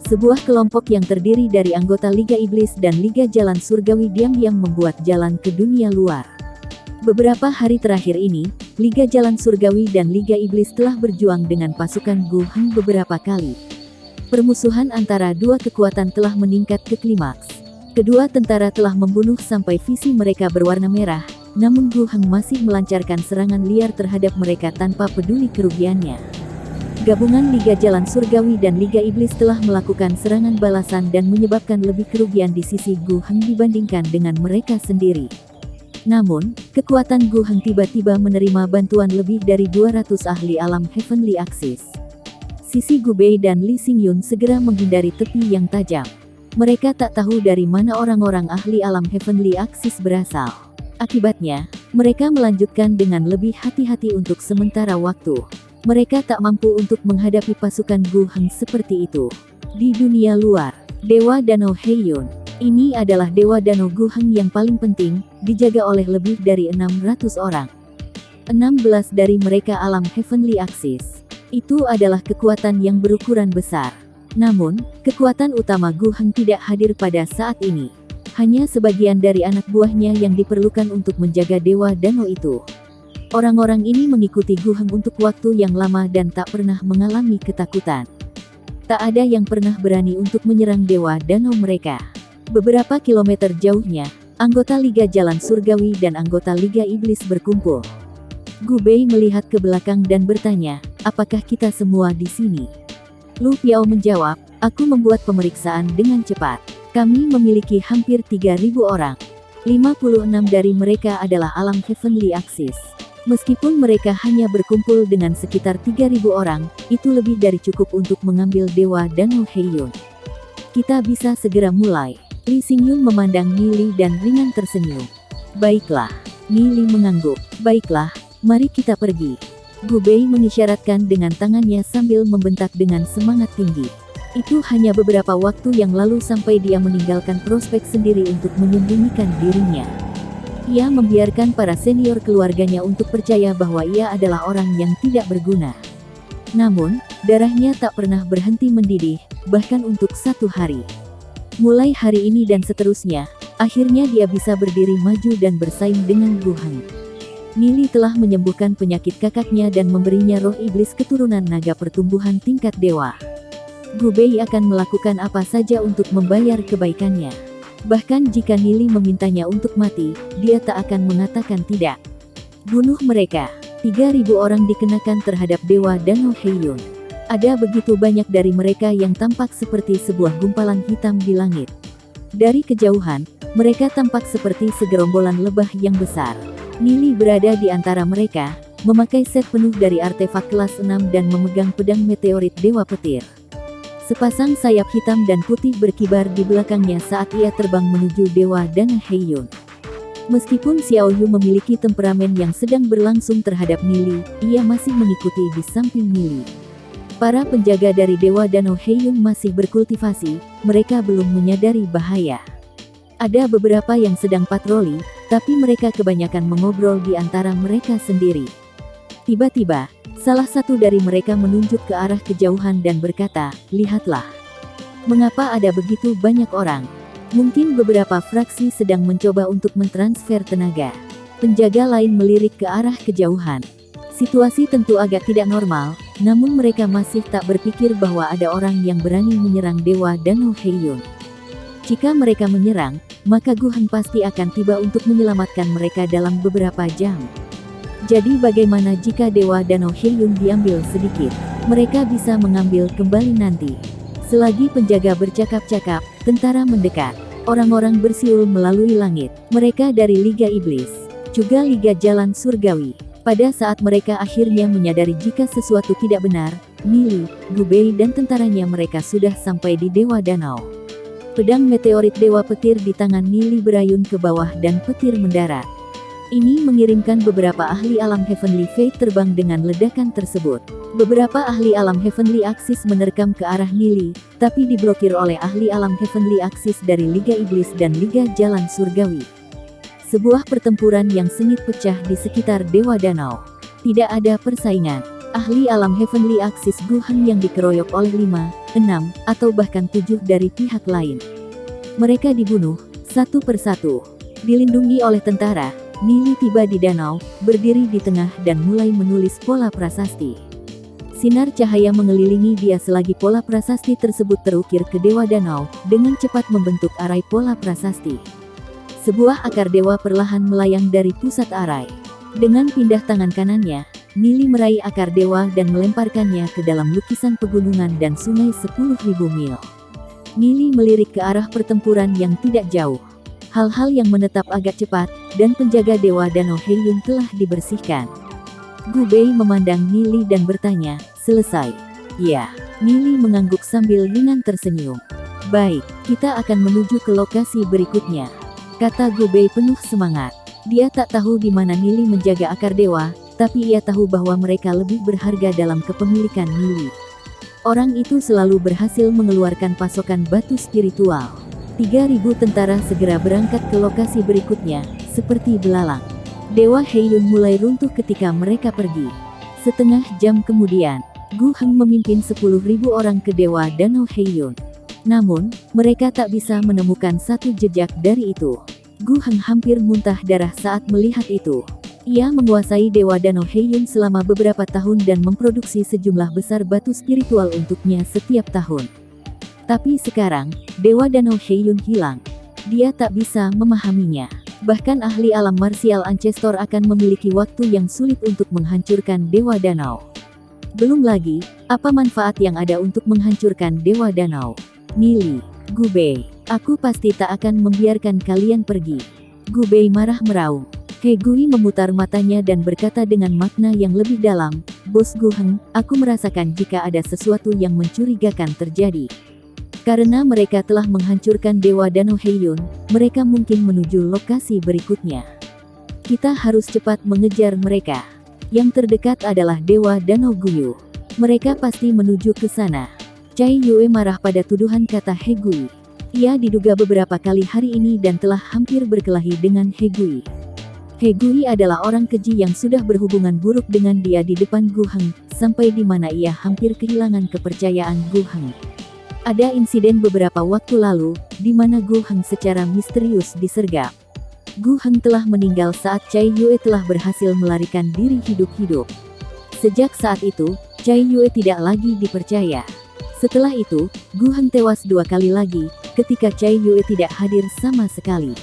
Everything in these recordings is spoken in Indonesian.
Sebuah kelompok yang terdiri dari anggota Liga Iblis dan Liga Jalan Surgawi diam-diam membuat jalan ke dunia luar. Beberapa hari terakhir ini, Liga Jalan Surgawi dan Liga Iblis telah berjuang dengan pasukan Gu Heng beberapa kali. Permusuhan antara dua kekuatan telah meningkat ke klimaks. Kedua tentara telah membunuh sampai visi mereka berwarna merah, namun Gu Heng masih melancarkan serangan liar terhadap mereka tanpa peduli kerugiannya. Gabungan Liga Jalan Surgawi dan Liga Iblis telah melakukan serangan balasan dan menyebabkan lebih kerugian di sisi Gu Heng dibandingkan dengan mereka sendiri. Namun, kekuatan Gu Heng tiba-tiba menerima bantuan lebih dari 200 ahli alam Heavenly Axis. Sisi Gu Bei dan Li Xingyun segera menghindari tepi yang tajam. Mereka tak tahu dari mana orang-orang ahli alam Heavenly Axis berasal. Akibatnya, mereka melanjutkan dengan lebih hati-hati untuk sementara waktu. Mereka tak mampu untuk menghadapi pasukan Gu Heng seperti itu. Di dunia luar, Dewa Danau Heiyun. Ini adalah Dewa Danau Gu Heng yang paling penting, dijaga oleh lebih dari 600 orang. 16 dari mereka alam Heavenly Axis. Itu adalah kekuatan yang berukuran besar. Namun, kekuatan utama Gu Heng tidak hadir pada saat ini. Hanya sebagian dari anak buahnya yang diperlukan untuk menjaga Dewa Danau itu. Orang-orang ini mengikuti Gu Heng untuk waktu yang lama dan tak pernah mengalami ketakutan. Tak ada yang pernah berani untuk menyerang Dewa Danau mereka. Beberapa kilometer jauhnya, anggota Liga Jalan Surgawi dan anggota Liga Iblis berkumpul. Gu Bei melihat ke belakang dan bertanya, apakah kita semua di sini? Lu Piao menjawab, aku membuat pemeriksaan dengan cepat. Kami memiliki hampir 3.000 orang. 56 dari mereka adalah alam Heavenly Axis. Meskipun mereka hanya berkumpul dengan sekitar 3.000 orang, itu lebih dari cukup untuk mengambil Dewa Danau Heiyun. Kita bisa segera mulai. Li Xingyun memandang Ni Li dan ringan tersenyum. Baiklah. Ni Li mengangguk. Baiklah, mari kita pergi. Gu Bei mengisyaratkan dengan tangannya sambil membentak dengan semangat tinggi. Itu hanya beberapa waktu yang lalu sampai dia meninggalkan prospek sendiri untuk menyembunyikan dirinya. Ia membiarkan para senior keluarganya untuk percaya bahwa ia adalah orang yang tidak berguna. Namun, darahnya tak pernah berhenti mendidih, bahkan untuk satu hari. Mulai hari ini dan seterusnya, akhirnya dia bisa berdiri maju dan bersaing dengan Gu Heng. Ni Li telah menyembuhkan penyakit kakaknya dan memberinya roh iblis keturunan naga pertumbuhan tingkat dewa. Gu Bei akan melakukan apa saja untuk membayar kebaikannya. Bahkan jika Ni Li memintanya untuk mati, dia tak akan mengatakan tidak. Bunuh mereka. 3.000 orang dikenakan terhadap Dewa Danau Heiyun. Ada begitu banyak dari mereka yang tampak seperti sebuah gumpalan hitam di langit. Dari kejauhan, mereka tampak seperti segerombolan lebah yang besar. Ni Li berada di antara mereka, memakai set penuh dari artefak kelas 6 dan memegang pedang meteorit Dewa Petir. Sepasang sayap hitam dan putih berkibar di belakangnya saat ia terbang menuju Dewa Danau Heiyun. Meskipun Xiao Yu memiliki temperamen yang sedang berlangsung terhadap Ni Li, ia masih mengikuti di samping Ni Li. Para penjaga dari Dewa Danau Heiyun masih berkultivasi, mereka belum menyadari bahaya. Ada beberapa yang sedang patroli, tapi mereka kebanyakan mengobrol di antara mereka sendiri. Tiba-tiba, salah satu dari mereka menunjuk ke arah kejauhan dan berkata, lihatlah. Mengapa ada begitu banyak orang? Mungkin beberapa fraksi sedang mencoba untuk mentransfer tenaga. Penjaga lain melirik ke arah kejauhan. Situasi tentu agak tidak normal, namun mereka masih tak berpikir bahwa ada orang yang berani menyerang Dewa Danau Heiyun. Jika mereka menyerang, maka Gu Heng pasti akan tiba untuk menyelamatkan mereka dalam beberapa jam. Jadi bagaimana jika Dewa Danau Heiyun diambil sedikit? Mereka bisa mengambil kembali nanti. Selagi penjaga bercakap-cakap, tentara mendekat. Orang-orang bersiul melalui langit. Mereka dari Liga Iblis, juga Liga Jalan Surgawi. Pada saat mereka akhirnya menyadari jika sesuatu tidak benar, Ni Li, Gu Bei dan tentaranya mereka sudah sampai di Dewa Danau. Pedang meteorit Dewa Petir di tangan Ni Li berayun ke bawah dan petir mendarat. Ini mengirimkan beberapa ahli alam Heavenly Fate terbang dengan ledakan tersebut. Beberapa ahli alam Heavenly Axis menerkam ke arah Ni Li, tapi diblokir oleh ahli alam Heavenly Axis dari Liga Iblis dan Liga Jalan Surgawi. Sebuah pertempuran yang sengit pecah di sekitar Dewa Danau. Tidak ada persaingan. Ahli alam Heavenly Axis Gu Heng yang dikeroyok oleh 5, 6, atau bahkan 7 dari pihak lain. Mereka dibunuh, satu persatu. Dilindungi oleh tentara, Nili tiba di danau, berdiri di tengah dan mulai menulis pola prasasti. Sinar cahaya mengelilingi dia selagi pola prasasti tersebut terukir ke Dewa Danau, dengan cepat membentuk arai pola prasasti. Sebuah akar dewa perlahan melayang dari pusat arai. Dengan pindah tangan kanannya, Nili meraih akar dewa dan melemparkannya ke dalam lukisan pegunungan dan sungai 10.000 mil. Nili melirik ke arah pertempuran yang tidak jauh. Hal-hal yang menetap agak cepat, dan penjaga Dewa Danau Heiyun telah dibersihkan. Gu Bei memandang Nili dan bertanya, "Selesai?" "Ya." Nili mengangguk sambil ringan tersenyum. "Baik, kita akan menuju ke lokasi berikutnya," kata Gu Bei penuh semangat. Dia tak tahu di mana Nili menjaga akar dewa, tapi ia tahu bahwa mereka lebih berharga dalam kepemilikan Nili. Orang itu selalu berhasil mengeluarkan pasokan batu spiritual. 3.000 tentara segera berangkat ke lokasi berikutnya, seperti belalang. Dewa Heiyun mulai runtuh ketika mereka pergi. Setengah jam kemudian, Gu Heng memimpin 10.000 orang ke Dewa Danau Heiyun. Namun, mereka tak bisa menemukan satu jejak dari itu. Gu Heng hampir muntah darah saat melihat itu. Ia menguasai Dewa Danau Heiyun selama beberapa tahun dan memproduksi sejumlah besar batu spiritual untuknya setiap tahun. Tapi sekarang, Dewa Danau Heiyun hilang. Dia tak bisa memahaminya. Bahkan ahli alam martial Ancestor akan memiliki waktu yang sulit untuk menghancurkan Dewa Danau. Belum lagi, apa manfaat yang ada untuk menghancurkan Dewa Danau? "Nili, Gu Bei, aku pasti tak akan membiarkan kalian pergi." Gu Bei marah meraung. He Gui memutar matanya dan berkata dengan makna yang lebih dalam, "Bos Gu Heng, aku merasakan jika ada sesuatu yang mencurigakan terjadi. Karena mereka telah menghancurkan Dewa Danau Heiyun, mereka mungkin menuju lokasi berikutnya. Kita harus cepat mengejar mereka. Yang terdekat adalah Dewa Danau Guyu. Mereka pasti menuju ke sana." Cai Yue marah pada tuduhan kata He Gui. Ia diduga beberapa kali hari ini dan telah hampir berkelahi dengan He Gui. He Gui adalah orang keji yang sudah berhubungan buruk dengan dia di depan Gu Heng, sampai di mana ia hampir kehilangan kepercayaan Gu Heng. Ada insiden beberapa waktu lalu, di mana Gu Heng secara misterius disergap. Gu Heng telah meninggal saat Cai Yue telah berhasil melarikan diri hidup-hidup. Sejak saat itu, Cai Yue tidak lagi dipercaya. Setelah itu, Gu Heng tewas 2 kali lagi, ketika Cai Yue tidak hadir sama sekali.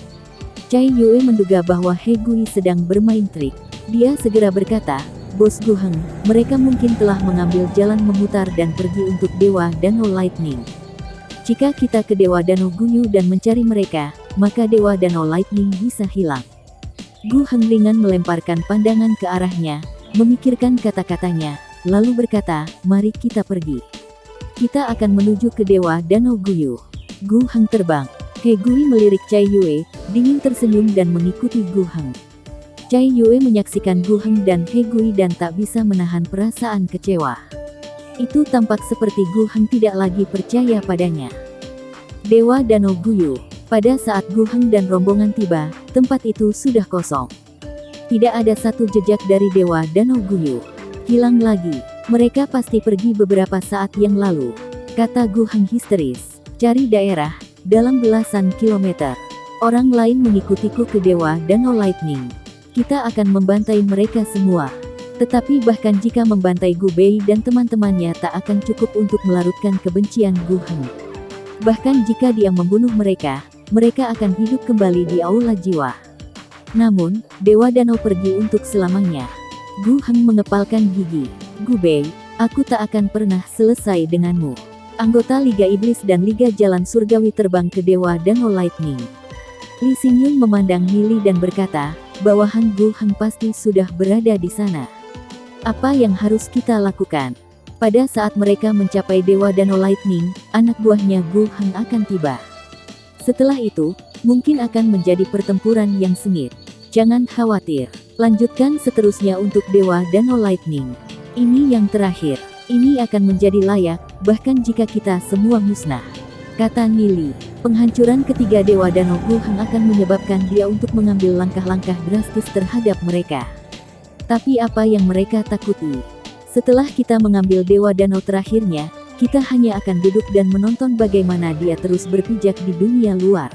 Cai Yue menduga bahwa He Gui sedang bermain trik. Dia segera berkata, "Bos Gu Heng, mereka mungkin telah mengambil jalan memutar dan pergi untuk Dewa Danau Lightning. Jika kita ke Dewa Danau Guyu dan mencari mereka, maka Dewa Danau Lightning bisa hilang." Gu Heng ringan melemparkan pandangan ke arahnya, memikirkan kata-katanya, lalu berkata, "Mari kita pergi. Kita akan menuju ke Dewa Danau Guyu." Gu Heng terbang. He Gui melirik Cai Yue, dingin tersenyum dan mengikuti Gu Heng. Cai Yue menyaksikan Gu Heng dan He Gui dan tak bisa menahan perasaan kecewa. Itu tampak seperti Gu Heng tidak lagi percaya padanya. Dewa Danau Guyu. Pada saat Gu Heng dan rombongan tiba, tempat itu sudah kosong. Tidak ada satu jejak dari Dewa Danau Guyu. "Hilang lagi. Mereka pasti pergi beberapa saat yang lalu," kata Gu Heng histeris. "Cari daerah, dalam belasan kilometer. Orang lain mengikutiku ke Dewa Danau Lightning. Kita akan membantai mereka semua." Tetapi bahkan jika membantai Gu Bei dan teman-temannya tak akan cukup untuk melarutkan kebencian Gu Heng. Bahkan jika dia membunuh mereka, mereka akan hidup kembali di aula jiwa. Namun, Dewa Danau pergi untuk selamanya. Gu Heng mengepalkan gigi. "Gu Bei, aku tak akan pernah selesai denganmu." Anggota Liga Iblis dan Liga Jalan Surgawi terbang ke Dewa Danau Lightning. Li Xingyun memandang Nili dan berkata, "Bawahan Gu Heng pasti sudah berada di sana. Apa yang harus kita lakukan?" Pada saat mereka mencapai Dewa Danau Lightning, anak buahnya Gu Heng akan tiba. Setelah itu, mungkin akan menjadi pertempuran yang sengit. "Jangan khawatir. Lanjutkan seterusnya untuk Dewa Danau Lightning. Ini yang terakhir. Ini akan menjadi layak, bahkan jika kita semua musnah," kata Nili. Penghancuran ketiga Dewa Danau Gu Heng akan menyebabkan dia untuk mengambil langkah-langkah drastis terhadap mereka. Tapi apa yang mereka takuti? Setelah kita mengambil Dewa Danau terakhirnya, kita hanya akan duduk dan menonton bagaimana dia terus berpijak di dunia luar.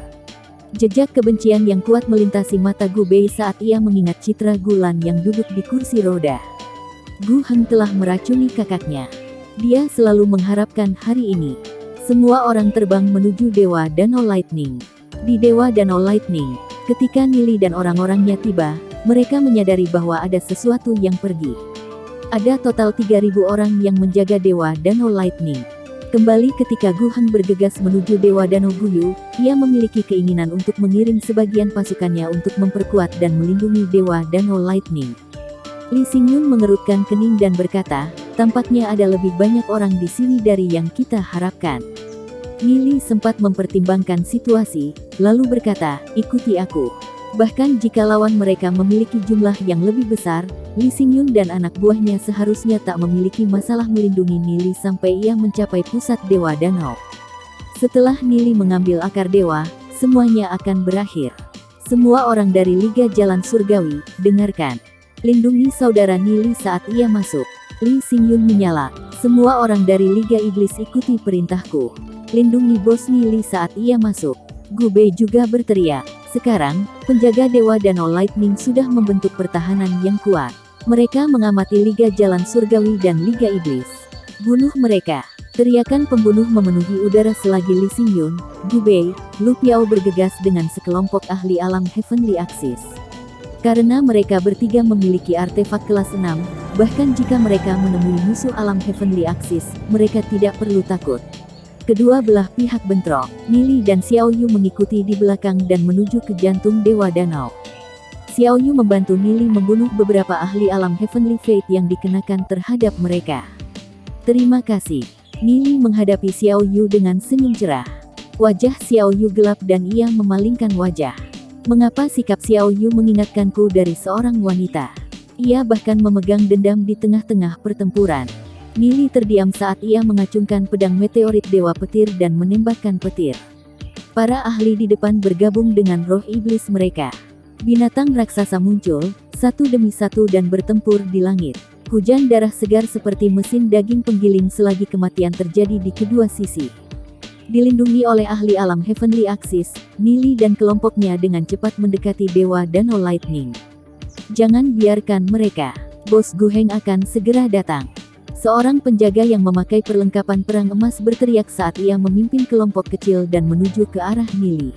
Jejak kebencian yang kuat melintasi mata Gu Bei saat ia mengingat citra Gulan yang duduk di kursi roda. Gu Heng telah meracuni kakaknya. Dia selalu mengharapkan hari ini. Semua orang terbang menuju Dewa Danau Lightning. Di Dewa Danau Lightning, ketika Nili dan orang-orangnya tiba, mereka menyadari bahwa ada sesuatu yang pergi. Ada total 3.000 orang yang menjaga Dewa Danau Lightning. Kembali ketika Gu Heng bergegas menuju Dewa Danau Guyu, ia memiliki keinginan untuk mengirim sebagian pasukannya untuk memperkuat dan melindungi Dewa Danau Lightning. Li Xingyun mengerutkan kening dan berkata, tampaknya ada lebih banyak orang di sini dari yang kita harapkan. Nili sempat mempertimbangkan situasi, lalu berkata, ikuti aku. Bahkan jika lawan mereka memiliki jumlah yang lebih besar, Li Xingyun dan anak buahnya seharusnya tak memiliki masalah melindungi Nili sampai ia mencapai pusat Dewa Danau. Setelah Nili mengambil akar dewa, semuanya akan berakhir. Semua orang dari Liga Jalan Surgawi, dengarkan. Lindungi saudara Nili saat ia masuk. Li Xingyun menyala. Semua orang dari Liga Iblis ikuti perintahku. Lindungi bos Nili saat ia masuk. Gu Bei juga berteriak. Sekarang, penjaga Dewa Danau Lightning sudah membentuk pertahanan yang kuat. Mereka mengamati Liga Jalan Surgawi dan Liga Iblis. Bunuh mereka. Teriakan pembunuh memenuhi udara selagi Li Xingyun, Gu Bei, Lu Piao bergegas dengan sekelompok ahli alam Heavenly Axis. Karena mereka bertiga memiliki artefak kelas 6, bahkan jika mereka menemui musuh alam Heavenly Axis, mereka tidak perlu takut. Kedua belah pihak bentrok. Nili dan Xiao Yu mengikuti di belakang dan menuju ke jantung Dewa Danau. Xiao Yu membantu Nili membunuh beberapa ahli alam Heavenly Fate yang dikenakan terhadap mereka. Terima kasih. Nili menghadapi Xiao Yu dengan senyum cerah. Wajah Xiao Yu gelap dan ia memalingkan wajah. Mengapa sikap Xiao Yu mengingatkanku dari seorang wanita? Ia bahkan memegang dendam di tengah-tengah pertempuran. Nili terdiam saat ia mengacungkan pedang meteorit Dewa Petir dan menembakkan petir. Para ahli di depan bergabung dengan roh iblis mereka. Binatang raksasa muncul, satu demi satu dan bertempur di langit. Hujan darah segar seperti mesin daging penggiling selagi kematian terjadi di kedua sisi. Dilindungi oleh ahli alam Heavenly Axis, Nili dan kelompoknya dengan cepat mendekati Dewa Danau Lightning. Jangan biarkan mereka. Bos Gu Heng akan segera datang. Seorang penjaga yang memakai perlengkapan perang emas berteriak saat ia memimpin kelompok kecil dan menuju ke arah Nili.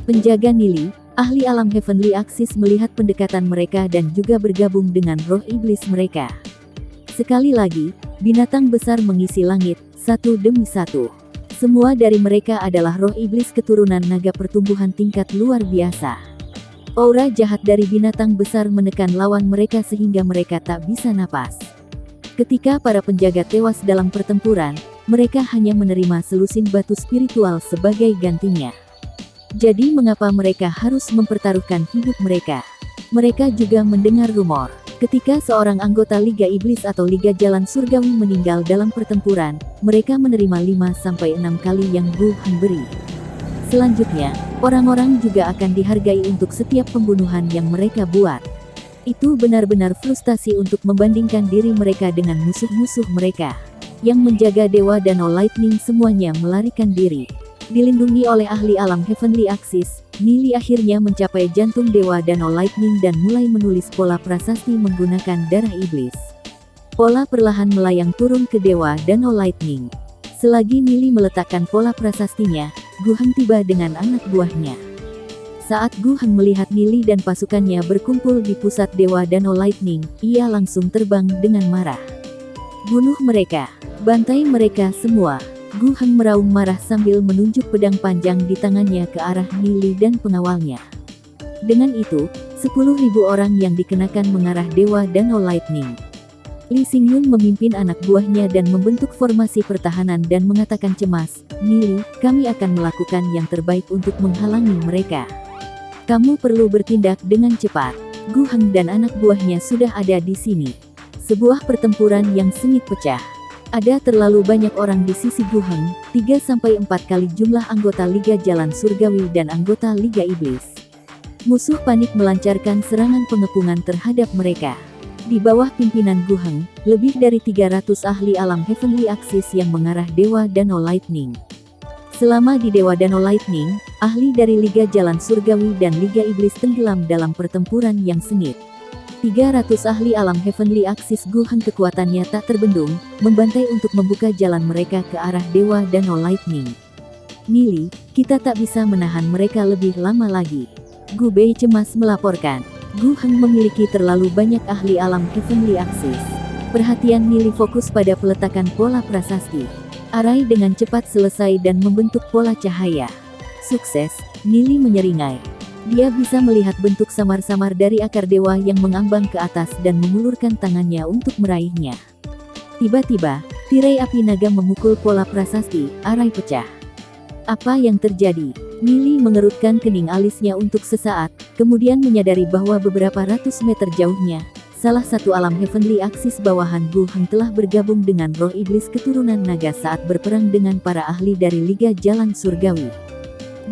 Penjaga Nili, ahli alam Heavenly Axis melihat pendekatan mereka dan juga bergabung dengan roh iblis mereka. Sekali lagi, binatang besar mengisi langit, satu demi satu. Semua dari mereka adalah roh iblis keturunan naga pertumbuhan tingkat luar biasa. Aura jahat dari binatang besar menekan lawan mereka sehingga mereka tak bisa napas. Ketika para penjaga tewas dalam pertempuran, mereka hanya menerima selusin batu spiritual sebagai gantinya. Jadi mengapa mereka harus mempertaruhkan hidup mereka? Mereka juga mendengar rumor. Ketika seorang anggota Liga Iblis atau Liga Jalan Surgawi meninggal dalam pertempuran, mereka menerima 5-6 kali yang Gu Heng beri. Selanjutnya, orang-orang juga akan dihargai untuk setiap pembunuhan yang mereka buat. Itu benar-benar frustasi untuk membandingkan diri mereka dengan musuh-musuh mereka. Yang menjaga Dewa Danau Lightning semuanya melarikan diri. Dilindungi oleh ahli alam Heavenly Axis, Nili akhirnya mencapai jantung Dewa Danau Lightning dan mulai menulis pola prasasti menggunakan darah iblis. Pola perlahan melayang turun ke Dewa Danau Lightning. Selagi Nili meletakkan pola prasastinya, Gu Heng tiba dengan anak buahnya. Saat Gu Heng melihat Nili dan pasukannya berkumpul di pusat Dewa Danau Lightning, ia langsung terbang dengan marah. Bunuh mereka, bantai mereka semua. Gu Heng meraung marah sambil menunjuk pedang panjang di tangannya ke arah Nili dan pengawalnya. Dengan itu, 10.000 orang yang dikenakan mengarah Dewa Danau Lightning. Li Xingyun memimpin anak buahnya dan membentuk formasi pertahanan dan mengatakan cemas, Nili, kami akan melakukan yang terbaik untuk menghalangi mereka. Kamu perlu bertindak dengan cepat. Gu Heng dan anak buahnya sudah ada di sini. Sebuah pertempuran yang sengit pecah. Ada terlalu banyak orang di sisi Gu Heng, 3-4 kali jumlah anggota Liga Jalan Surgawi dan anggota Liga Iblis. Musuh panik melancarkan serangan pengepungan terhadap mereka. Di bawah pimpinan Gu Heng, lebih dari 300 ahli alam Heavenly Axis yang mengarah Dewa Danau Lightning. Selama di Dewa Danau Lightning, ahli dari Liga Jalan Surgawi dan Liga Iblis tenggelam dalam pertempuran yang sengit. 300 ahli alam Heavenly Axis Gu Heng kekuatannya tak terbendung, membantai untuk membuka jalan mereka ke arah Dewa Danau Lightning. Nili, kita tak bisa menahan mereka lebih lama lagi. Gu Bei cemas melaporkan. Gu Heng memiliki terlalu banyak ahli alam Heavenly Axis. Perhatian Nili fokus pada peletakan pola prasasti. Arai dengan cepat selesai dan membentuk pola cahaya. Sukses, Nili menyeringai. Dia bisa melihat bentuk samar-samar dari akar dewa yang mengambang ke atas dan mengulurkan tangannya untuk meraihnya. Tiba-tiba, tirai api naga memukul pola prasasti, arai pecah. Apa yang terjadi? Nili mengerutkan kening alisnya untuk sesaat, kemudian menyadari bahwa beberapa ratus meter jauhnya, salah satu alam Heavenly Axis bawahan Gu Heng telah bergabung dengan roh iblis keturunan naga saat berperang dengan para ahli dari Liga Jalan Surgawi.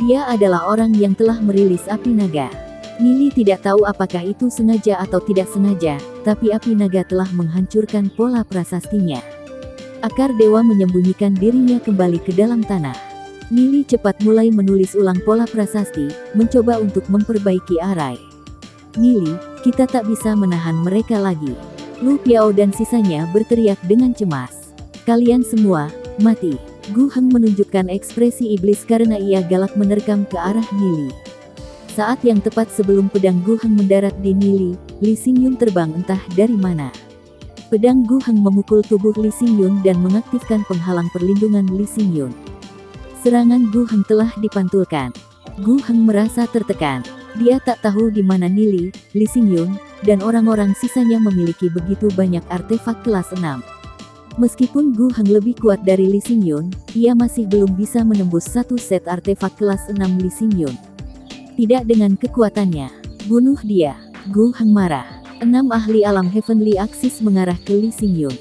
Dia adalah orang yang telah merilis api naga. Nili tidak tahu apakah itu sengaja atau tidak sengaja, tapi api naga telah menghancurkan pola prasastinya. Akar dewa menyembunyikan dirinya kembali ke dalam tanah. Nili cepat mulai menulis ulang pola prasasti, mencoba untuk memperbaiki arai. Nili, kita tak bisa menahan mereka lagi. Lu Piao dan sisanya berteriak dengan cemas. Kalian semua, mati. Gu Heng menunjukkan ekspresi iblis karena ia galak menerkam ke arah Nili. Saat yang tepat sebelum pedang Gu Heng mendarat di Nili, Li Xingyun terbang entah dari mana. Pedang Gu Heng memukul tubuh Li Xingyun dan mengaktifkan penghalang perlindungan Li Xingyun. Serangan Gu Heng telah dipantulkan. Gu Heng merasa tertekan. Dia tak tahu di mana Nili, Li Xingyun, dan orang-orang sisanya memiliki begitu banyak artefak kelas 6. Meskipun Gu Heng lebih kuat dari Li Xingyun, ia masih belum bisa menembus satu set artefak kelas 6 Li Xingyun. Tidak dengan kekuatannya. Bunuh dia. Gu Heng marah. 6 ahli alam Heavenly Axis mengarah ke Li Xingyun.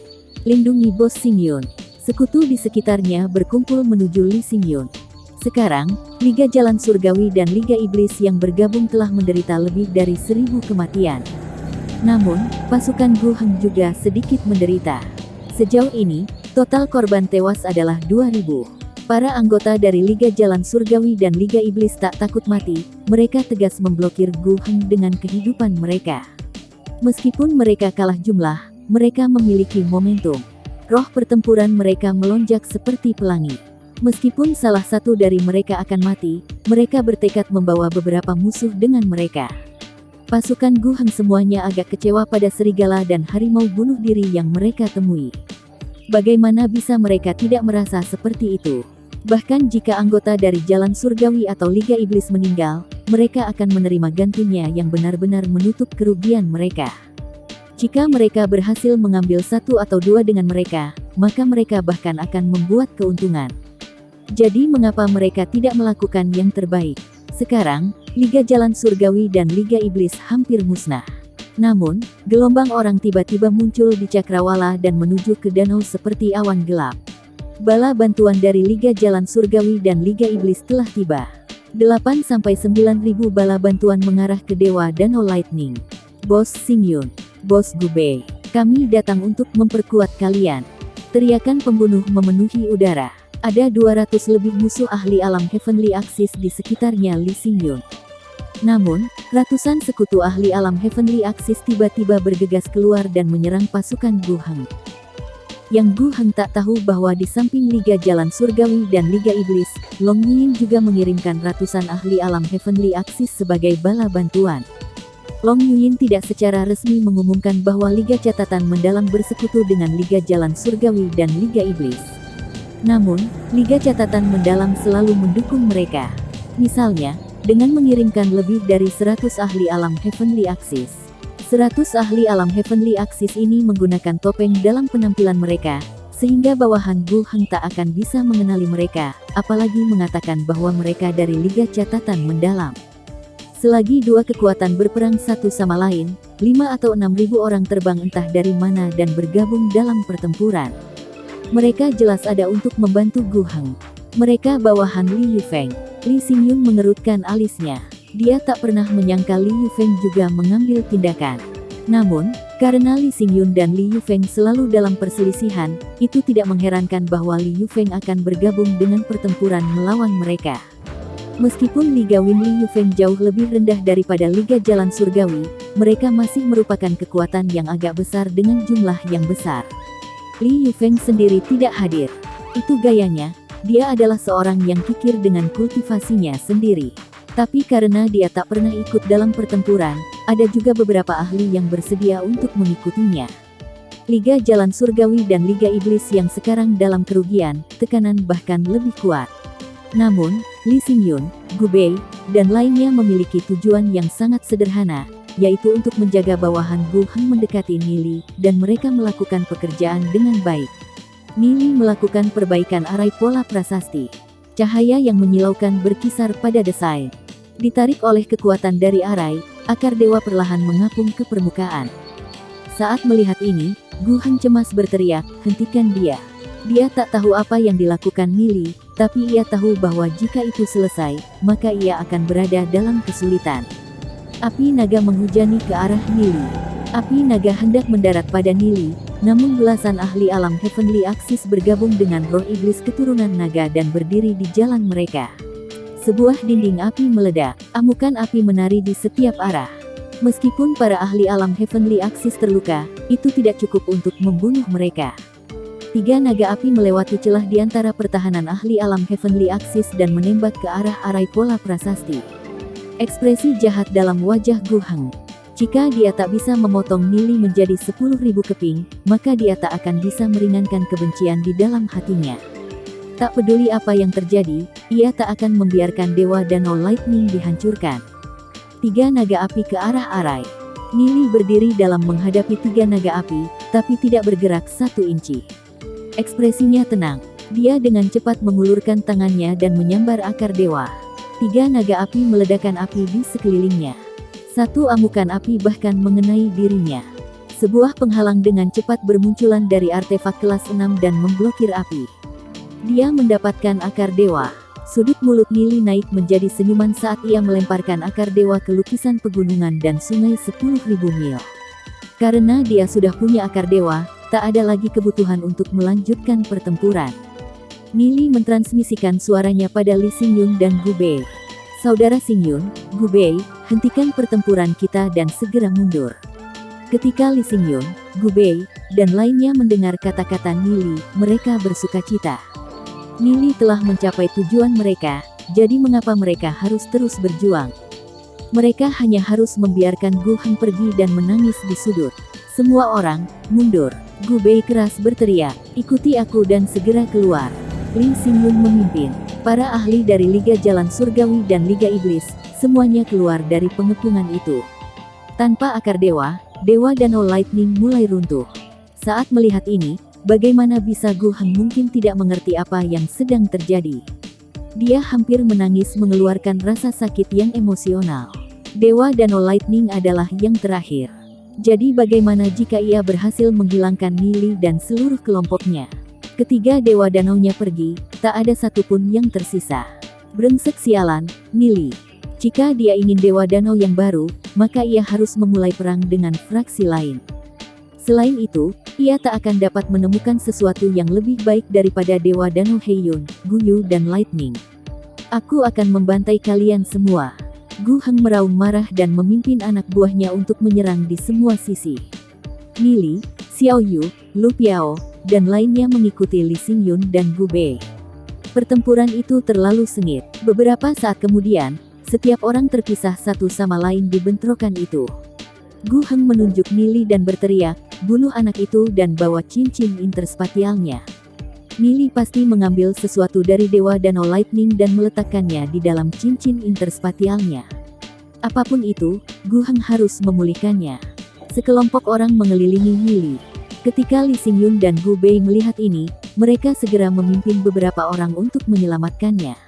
Lindungi Bos Xingyun. Sekutu di sekitarnya berkumpul menuju Li Xingyun. Sekarang, Liga Jalan Surgawi dan Liga Iblis yang bergabung telah menderita lebih dari 1000 kematian. Namun, pasukan Gu Heng juga sedikit menderita. Sejauh ini, total korban tewas adalah 2000. Para anggota dari Liga Jalan Surgawi dan Liga Iblis tak takut mati, mereka tegas memblokir Gu Heng dengan kehidupan mereka. Meskipun mereka kalah jumlah, mereka memiliki momentum. Roh pertempuran mereka melonjak seperti pelangi. Meskipun salah satu dari mereka akan mati, mereka bertekad membawa beberapa musuh dengan mereka. Pasukan Gu Heng semuanya agak kecewa pada serigala dan harimau bunuh diri yang mereka temui. Bagaimana bisa mereka tidak merasa seperti itu? Bahkan jika anggota dari Jalan Surgawi atau Liga Iblis meninggal, mereka akan menerima gantinya yang benar-benar menutup kerugian mereka. Jika mereka berhasil mengambil satu atau dua dengan mereka, maka mereka bahkan akan membuat keuntungan. Jadi mengapa mereka tidak melakukan yang terbaik? Sekarang, Liga Jalan Surgawi dan Liga Iblis hampir musnah. Namun, gelombang orang tiba-tiba muncul di Cakrawala dan menuju ke danau seperti awan gelap. Bala bantuan dari Liga Jalan Surgawi dan Liga Iblis telah tiba. 8-9 ribu bala bantuan mengarah ke Dewa Danau Lightning. Bos Xingyun. Bos Gu Bei, kami datang untuk memperkuat kalian. Teriakan pembunuh memenuhi udara. Ada 200 lebih musuh ahli alam Heavenly Axis di sekitarnya Li Xingyun. Namun, ratusan sekutu ahli alam Heavenly Axis tiba-tiba bergegas keluar dan menyerang pasukan Gu Heng. Yang Gu Heng tak tahu bahwa di samping Liga Jalan Surgawi dan Liga Iblis, Long Ying juga mengirimkan ratusan ahli alam Heavenly Axis sebagai bala bantuan. Long Yuyin tidak secara resmi mengumumkan bahwa Liga Catatan Mendalam bersekutu dengan Liga Jalan Surgawi dan Liga Iblis. Namun, Liga Catatan Mendalam selalu mendukung mereka. Misalnya, dengan mengirimkan lebih dari 100 ahli alam Heavenly Axis. 100 ahli alam Heavenly Axis ini menggunakan topeng dalam penampilan mereka, sehingga bawahan Gu Heng tak akan bisa mengenali mereka, apalagi mengatakan bahwa mereka dari Liga Catatan Mendalam. Selagi dua kekuatan berperang satu sama lain, 5 atau 6 ribu orang terbang entah dari mana dan bergabung dalam pertempuran. Mereka jelas ada untuk membantu Gu Heng. Mereka bawahan Li Yufeng. Li Xingyun mengerutkan alisnya. Dia tak pernah menyangka Li Yufeng juga mengambil tindakan. Namun, Karena Lee Xingyun dan Li Yufeng selalu dalam perselisihan, itu tidak mengherankan bahwa Li Yufeng akan bergabung dengan pertempuran melawan mereka. Meskipun Liga Win Li Yufeng jauh lebih rendah daripada Liga Jalan Surgawi, mereka masih merupakan kekuatan yang agak besar dengan jumlah yang besar. Li Yufeng sendiri tidak hadir. Itu gayanya, dia adalah seorang yang kikir dengan kultivasinya sendiri. Tapi karena dia tak pernah ikut dalam pertempuran, ada juga beberapa ahli yang bersedia untuk mengikutinya. Liga Jalan Surgawi dan Liga Iblis yang sekarang dalam kerugian, tekanan bahkan lebih kuat. Namun, Lee Xingyun, Gu Bei, dan lainnya memiliki tujuan yang sangat sederhana, yaitu untuk menjaga bawahan Gu Heng mendekati Nili, dan mereka melakukan pekerjaan dengan baik. Nili melakukan perbaikan arai pola prasasti. Cahaya yang menyilaukan berkisar pada desain. Ditarik oleh kekuatan dari arai, akar dewa perlahan mengapung ke permukaan. Saat melihat ini, Gu Heng cemas berteriak, "Hentikan dia." Dia tak tahu apa yang dilakukan Nili, tapi ia tahu bahwa jika itu selesai, maka ia akan berada dalam kesulitan. Api naga menghujani ke arah Nili. Api naga hendak mendarat pada Nili, namun belasan ahli alam Heavenly Axis bergabung dengan roh iblis keturunan naga dan berdiri di jalan mereka. Sebuah dinding api meledak, amukan api menari di setiap arah. Meskipun para ahli alam Heavenly Axis terluka, itu tidak cukup untuk membunuh mereka. 3 naga api melewati celah di antara pertahanan ahli alam Heavenly Axis dan menembak ke arah arai pola prasasti. Ekspresi jahat dalam wajah Gu Heng. Jika dia tak bisa memotong Nili menjadi 10.000 keping, maka dia tak akan bisa meringankan kebencian di dalam hatinya. Tak peduli apa yang terjadi, ia tak akan membiarkan Dewa Danau Lightning dihancurkan. 3 naga api ke arah arai. Nili berdiri dalam menghadapi 3 naga api, tapi tidak bergerak 1 inci. Ekspresinya tenang. Dia dengan cepat mengulurkan tangannya dan menyambar akar dewa. 3 naga api meledakkan api di sekelilingnya. 1 amukan api bahkan mengenai dirinya. Sebuah penghalang dengan cepat bermunculan dari artefak kelas 6 dan memblokir api. Dia mendapatkan akar dewa. Sudut mulut Nili naik menjadi senyuman saat ia melemparkan akar dewa ke lukisan pegunungan dan sungai 10.000 mil. Karena dia sudah punya akar dewa, tak ada lagi kebutuhan untuk melanjutkan pertempuran. Nili mentransmisikan suaranya pada Lee Xingyun dan Gu Bei. "Saudara Xingyun, Gu Bei, hentikan pertempuran kita dan segera mundur." Ketika Lee Xingyun, Gu Bei, dan lainnya mendengar kata-kata Nili, mereka bersukacita. Nili telah mencapai tujuan mereka, jadi mengapa mereka harus terus berjuang? Mereka hanya harus membiarkan Gu Heng pergi dan menangis di sudut. "Semua orang, mundur!" Gu Bei keras berteriak, "Ikuti aku dan segera keluar." Lee Xingyun memimpin. Para ahli dari Liga Jalan Surgawi dan Liga Iblis, semuanya keluar dari pengepungan itu. Tanpa akar dewa, Dewa Danau Lightning mulai runtuh. Saat melihat ini, bagaimana bisa Gu Heng mungkin tidak mengerti apa yang sedang terjadi? Dia hampir menangis mengeluarkan rasa sakit yang emosional. Dewa Danau Lightning adalah yang terakhir. Jadi bagaimana jika ia berhasil menghilangkan Nili dan seluruh kelompoknya? Ketiga Dewa Danau-nya pergi, tak ada satupun yang tersisa. Brengsek sialan, Nili. Jika dia ingin Dewa Danau yang baru, maka ia harus memulai perang dengan fraksi lain. Selain itu, ia tak akan dapat menemukan sesuatu yang lebih baik daripada Dewa Danau Heiyun, Guyu dan Lightning. "Aku akan membantai kalian semua." Gu Heng meraung marah dan memimpin anak buahnya untuk menyerang di semua sisi. Nili, Xiao Yu, Lu Piao, dan lainnya mengikuti Lee Xingyun dan Gu Bei. Pertempuran itu terlalu sengit. Beberapa saat kemudian, setiap orang terpisah satu sama lain di bentrokan itu. Gu Heng menunjuk Nili dan berteriak, "Bunuh anak itu dan bawa cincin interspatialnya." Nili pasti mengambil sesuatu dari Dewa Danau Lightning dan meletakkannya di dalam cincin interspatialnya. Apapun itu, Gu Heng harus memulihkannya. Sekelompok orang mengelilingi Nili. Ketika Lee Xingyun dan Gu Bei melihat ini, mereka segera memimpin beberapa orang untuk menyelamatkannya.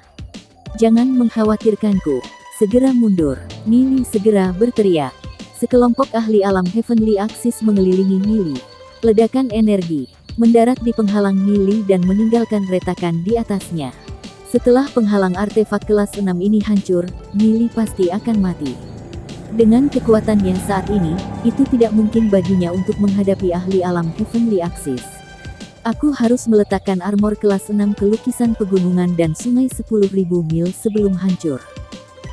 "Jangan mengkhawatirkanku. Segera mundur." Nili segera berteriak. Sekelompok ahli alam Heavenly Axis mengelilingi Nili. Ledakan energi mendarat di penghalang Nili dan meninggalkan retakan di atasnya. Setelah penghalang artefak kelas 6 ini hancur, Nili pasti akan mati. Dengan kekuatannya saat ini, itu tidak mungkin baginya untuk menghadapi ahli alam Heavenly Axis. Aku harus meletakkan armor kelas 6 ke lukisan pegunungan dan sungai 10.000 mil sebelum hancur.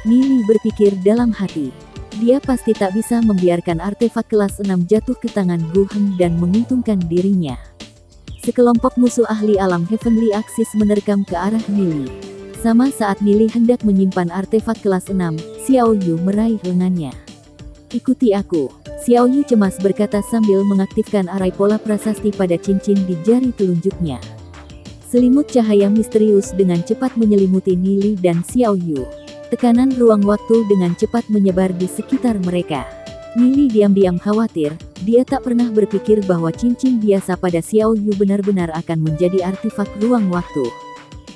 Nili berpikir dalam hati. Dia pasti tak bisa membiarkan artefak kelas 6 jatuh ke tangan Gu Heng dan menguntungkan dirinya. Sekelompok musuh ahli alam Heavenly Axis menerkam ke arah Nili. Sama saat Nili hendak menyimpan artefak kelas 6, Xiao Yu meraih lengannya. "Ikuti aku," Xiao Yu cemas berkata sambil mengaktifkan arai pola prasasti pada cincin di jari telunjuknya. Selimut cahaya misterius dengan cepat menyelimuti Nili dan Xiao Yu. Tekanan ruang waktu dengan cepat menyebar di sekitar mereka. Nili diam-diam khawatir, dia tak pernah berpikir bahwa cincin biasa pada Xiao Yu benar-benar akan menjadi artefak ruang waktu.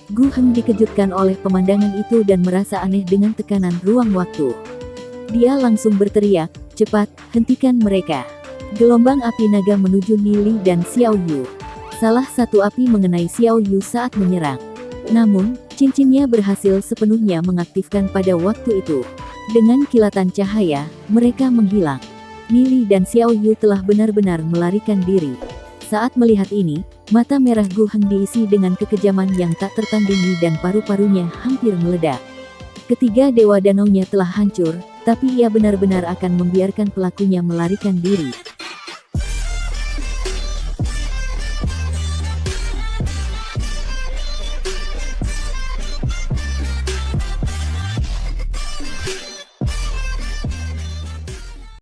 Gu Heng dikejutkan oleh pemandangan itu dan merasa aneh dengan tekanan ruang waktu. Dia langsung berteriak, "Cepat, hentikan mereka!" Gelombang api naga menuju Nili dan Xiao Yu. Salah satu api mengenai Xiao Yu saat menyerang. Namun, cincinnya berhasil sepenuhnya mengaktifkan pada waktu itu. Dengan kilatan cahaya, mereka menghilang. Nili dan Xiao Yu telah benar-benar melarikan diri. Saat melihat ini, mata merah Gu Heng diisi dengan kekejaman yang tak tertandingi dan paru-parunya hampir meledak. Ketiga dewa danaunya telah hancur, tapi ia benar-benar akan membiarkan pelakunya melarikan diri.